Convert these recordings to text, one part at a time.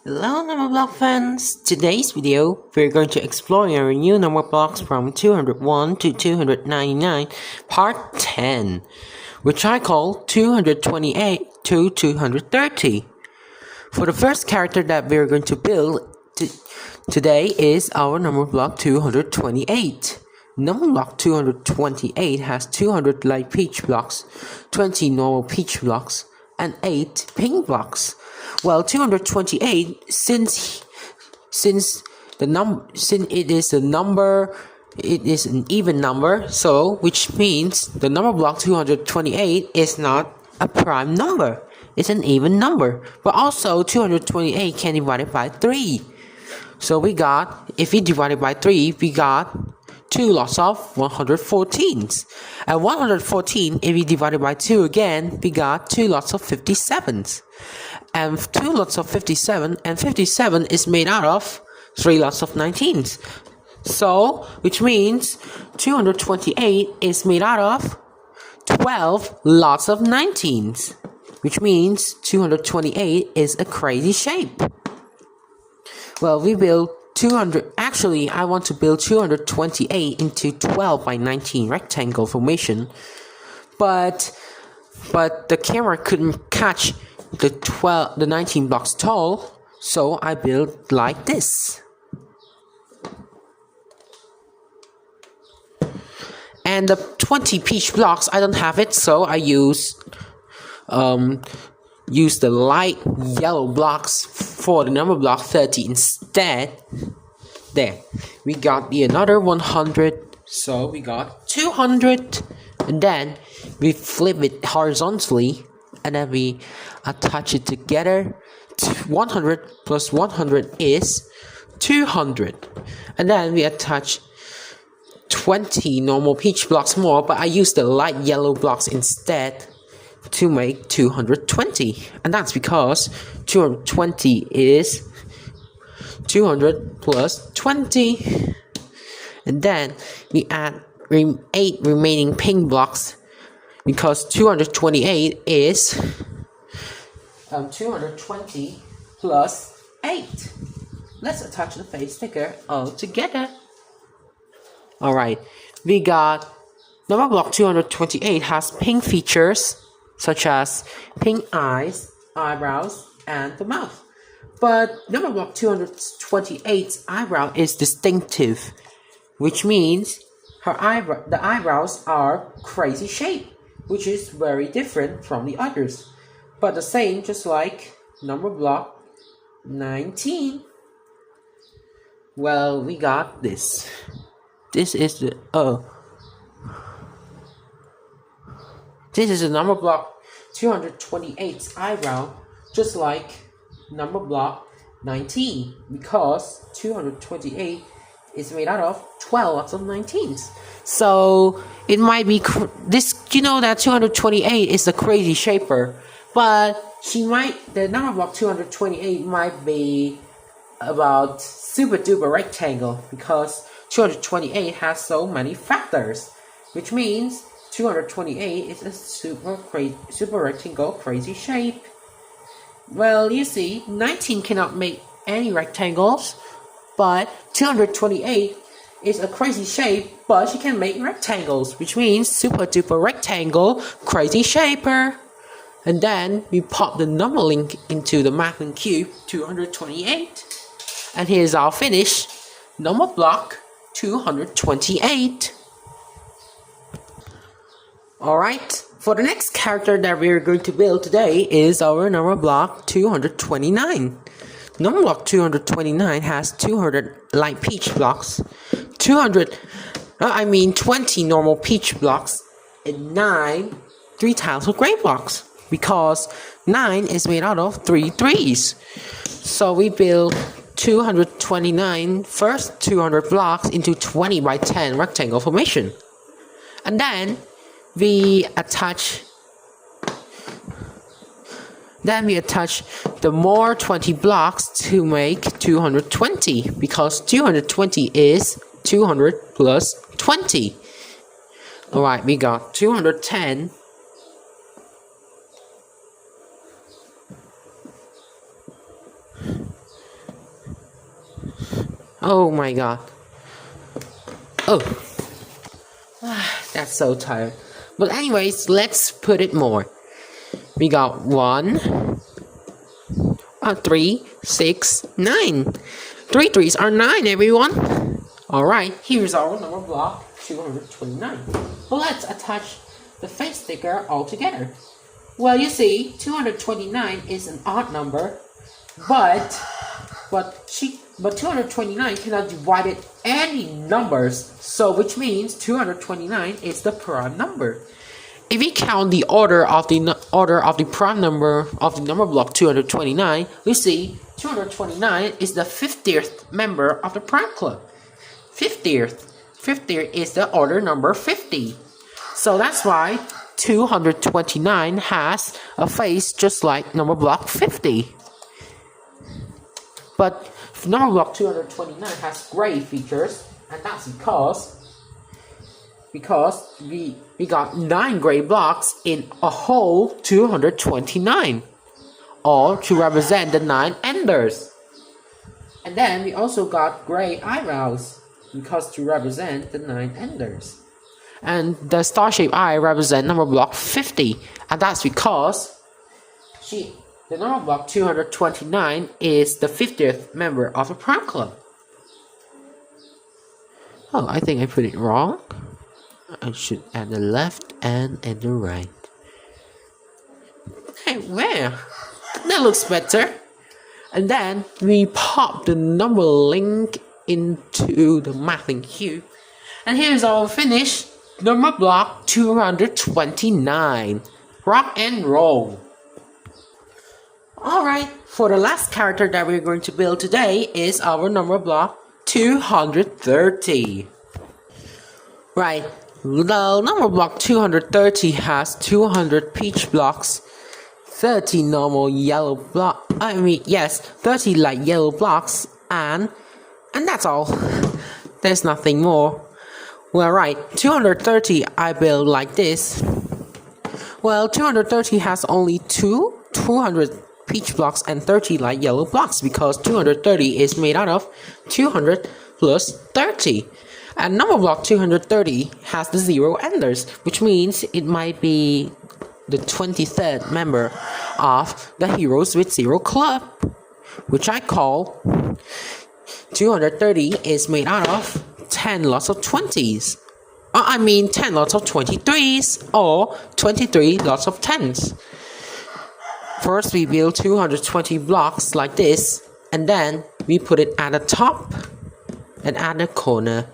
Hello Numberblock fans! Today's video, we're going to explore our new number blocks from 201 to 299, part 10, which I call 228 to 230. For the first character that we're going to build today is our number block 228. Number block 228 has 200 light peach blocks, 20 normal peach blocks, and 8 pink blocks. Well, 228 since it is an even number, so which means the number block 228 is not a prime number. It's an even number. But also 228 can divide it by 3. So if we divide it by 3, we got 2 lots of 114s. And 114, if we divide it by 2 again, we got 2 lots of 57s. And 2 lots of 57, and 57 is made out of 3 lots of 19s. So, which means 228 is made out of 12 lots of 19s. Which means 228 is a crazy shape. Well, we build 200. Actually, I want to build 228 into 12 by 19 rectangle formation, but the camera couldn't catch the 19 blocks tall, so I built like this. And the 20 peach blocks, I don't have it, so I use the light yellow blocks for the number block 30 instead. There, we got another 100, so we got 200, and then we flip it horizontally, and then we attach it together. 100 plus 100 is 200, and then we attach 20 normal peach blocks more, but I use the light yellow blocks instead to make 220, and that's because 220 is 200 plus 20, and then we add 8 remaining pink blocks because 228 is 220 plus 8. Let's attach the face sticker all together. Alright, we got number block 228 has pink features such as pink eyes, eyebrows, and the mouth. But number block 228's eyebrow is distinctive, which means the eyebrows are crazy shape, which is very different from the others. But the same, just like number block 19. Well, we got this. This is the number block 228's eyebrow, just like number block 19, because 228 is made out of 12 lots of 19s. So it might be that 228 is the crazy shaper, but the number block 228 might be about super duper rectangle, because 228 has so many factors, which means 228 is a super rectangle crazy shape. Well, you see, 19 cannot make any rectangles, but 228 is a crazy shape, but she can make rectangles, which means super duper rectangle crazy shaper. And then we pop the number link into the Mathlink Cube 228, and here's our finished number block 228. Alright, for the next character that we're going to build today is our number block 229. Number block 229 has 200 light peach blocks, 20 normal peach blocks, and 3 tiles of gray blocks, because 9 is made out of 3 threes. So we build 229 first 200 blocks into 20 by 10 rectangle formation, and then we attach the more 20 blocks to make 220, because 220 is 200 plus 20. Alright, we got 210, Oh my god. Oh. That's so tired. But anyways, let's put it more. We got 1, 3, 6, 9. 3 threes are 9, everyone. Alright, here's our number block 229. But let's attach the face sticker all together. Well, you see, 229 is an odd number, but 229 cannot divide it any numbers, so which means 229 is the prime number. If we count the order of the prime number of the number block 229, we see 229 is the 50th member of the prime club. 50th is the order number 50. So that's why 229 has a face just like number block 50. But number block 229 has gray features, and that's because we got 9 gray blocks in a whole 229, all to represent the 9 enders. And then we also got gray eyebrows because to represent the 9 enders. And the star-shaped eye represent number block 50, and that's because the number block 229 is the 50th member of the prime club. Oh, I think I put it wrong. I should add the left and the right. Hey, where? That looks better. And then we pop the number link into the Mathlink Cube. And here's our finished number block 229. Rock and roll. Alright, for the last character that we're going to build today is our number block 230. Right, the number block 230 has 200 peach blocks, 30 normal yellow 30 light yellow blocks, and that's all. There's nothing more. Well, right, 230 I build like this. Well, 230 has only 200 peach blocks and 30 light yellow blocks because 230 is made out of 200 plus 30. And number block 230 has the 0 enders, which means it might be the 23rd member of the Heroes with 0 Club, which I call 230 is made out of 10 lots of 20s. 10 lots of 23s or 23 lots of 10s. First, we build 220 blocks like this, and then we put it at the top and at the corner,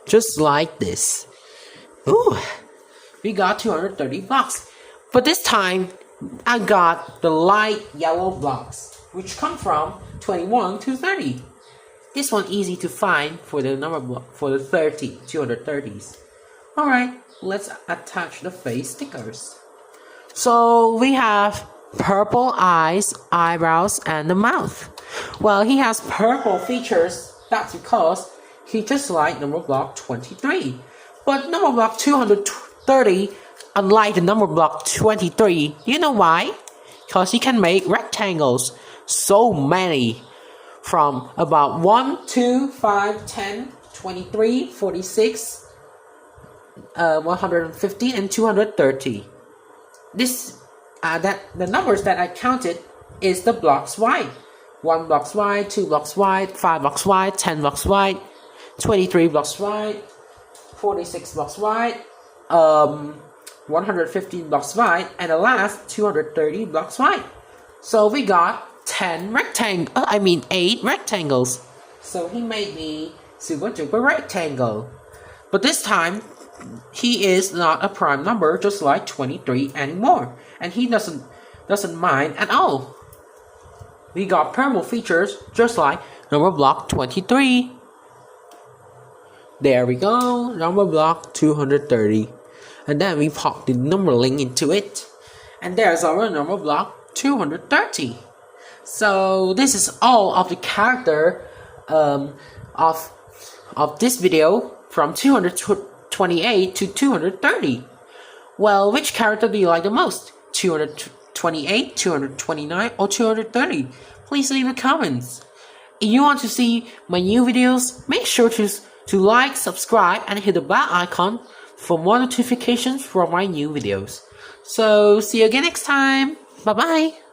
just like this. Ooh, we got 230 blocks. But this time, I got the light yellow blocks, which come from 21 to 30. This one easy to find for the number block for the 230s. Alright, let's attach the face stickers. So we have purple eyes, eyebrows, and the mouth. Well, he has purple features. That's because he just like number block 23. But number block 230, unlike the number block 23, you know why? Because he can make rectangles. So many. From about 1, 2, 5, 10, 23, 46, 150, and 230. The numbers that I counted is the blocks wide. 1 blocks wide, 2 blocks wide, 5 blocks wide, 10 blocks wide, 23 blocks wide, 46 blocks wide, 115 blocks wide, and the last 230 blocks wide. So we got 8 rectangles. So he made me super duper rectangle. But this time, he is not a prime number just like 23 anymore. And he doesn't mind at all. We got purple features just like number block 23. There we go, number block 230. And then we pop the number link into it. And there's our number block 230. So this is all of the character of this video from 228 to 230. Well, which character do you like the most? 228, 229, or 230? Please leave the comments. If you want to see my new videos, make sure to like, subscribe, and hit the bell icon for more notifications from my new videos. So see you again next time. Bye bye.